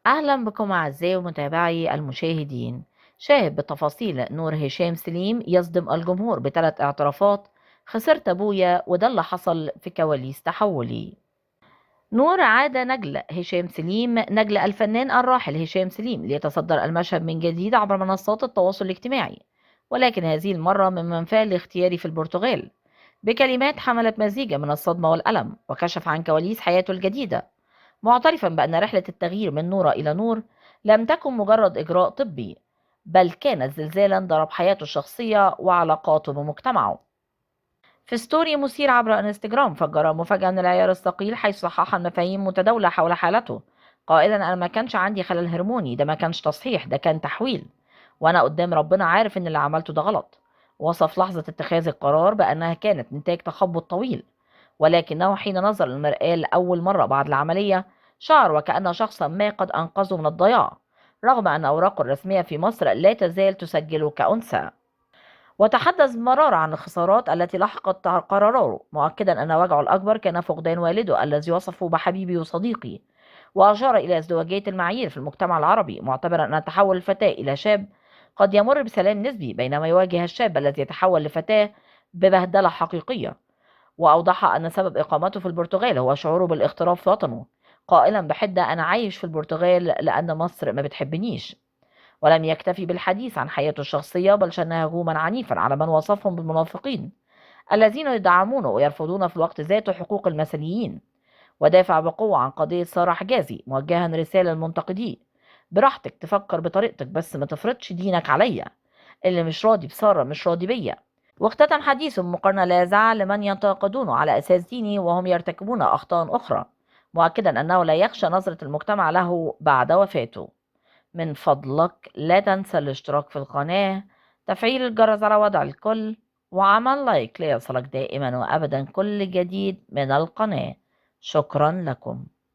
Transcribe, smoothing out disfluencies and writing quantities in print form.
أهلا بكم أعزائي ومتابعي المشاهدين. شاهد بتفاصيل نور هشام سليم يصدم الجمهور بثلاث اعترافات: خسرت أبويا وده اللي حصل في كواليس تحولي. نور عاد نجل هشام سليم، نجل الفنان الراحل هشام سليم، ليتصدر المشهد من جديد عبر منصات التواصل الاجتماعي، ولكن هذه المرة من منفاه الاختياري في البرتغال، بكلمات حملت مزيج من الصدمة والألم، وكشف عن كواليس حياته الجديدة، معترفا بأن رحلة التغيير من نورة إلى نور لم تكن مجرد إجراء طبي، بل كانت زلزالا ضرب حياته الشخصية وعلاقاته بمجتمعه. في ستوري مثير عبر انستجرام فجر مفاجأة من العيار الثقيل، حيث صحح المفاهيم متداولة حول حالته، قائلا: أنا ما كانش عندي خلل هرموني، ده ما كانش تصحيح، ده كان تحويل، وأنا قدام ربنا عارف إن اللي عملته ده غلط. وصف لحظة اتخاذ القرار بأنها كانت نتاج تخبط طويل، ولكنه حين نظر للمرآة لأول مرة بعد العملية شعر وكأن شخصا ما قد أنقذه من الضياع، رغم أن أوراقه الرسمية في مصر لا تزال تسجله كأنثى. وتحدث بمرارة عن الخسارات التي لحقت قراره، مؤكدا أن وجعه الأكبر كان فقدان والده الذي وصفه بحبيبي وصديقي، وأشار إلى ازدواجية المعايير في المجتمع العربي، معتبرا أن تحول الفتاة إلى شاب قد يمر بسلام نسبي، بينما يواجه الشاب الذي يتحول لفتاة ببهدلة حقيقية. وأوضح أن سبب إقامته في البرتغال هو شعوره بالاغتراب في وطنه، قائلا بحدة: أنا عايش في البرتغال لأن مصر ما بتحبنيش. ولم يكتفي بالحديث عن حياته الشخصية، بل شن هجوما عنيفا على من وصفهم بالمنافقين الذين يدعمون ويرفضون في الوقت ذاته حقوق المثليين، ودافع بقوة عن قضية سارة حجازي، موجها رسالة للمنتقدين: براحتك تفكر بطريقتك، بس ما تفرضش دينك عليا، اللي مش راضي بسارة مش راضي بيا. واختتم حديثه بمقارنة لاذعة لمن ينتقدونه على أساس ديني وهم يرتكبون أخطاء أخرى، مؤكدا أنه لا يخشى نظرة المجتمع له بعد وفاته. من فضلك لا تنسى الاشتراك في القناة، تفعيل الجرس على وضع الكل، وعمل لايك ليصلك دائما وأبدا كل جديد من القناة. شكرا لكم.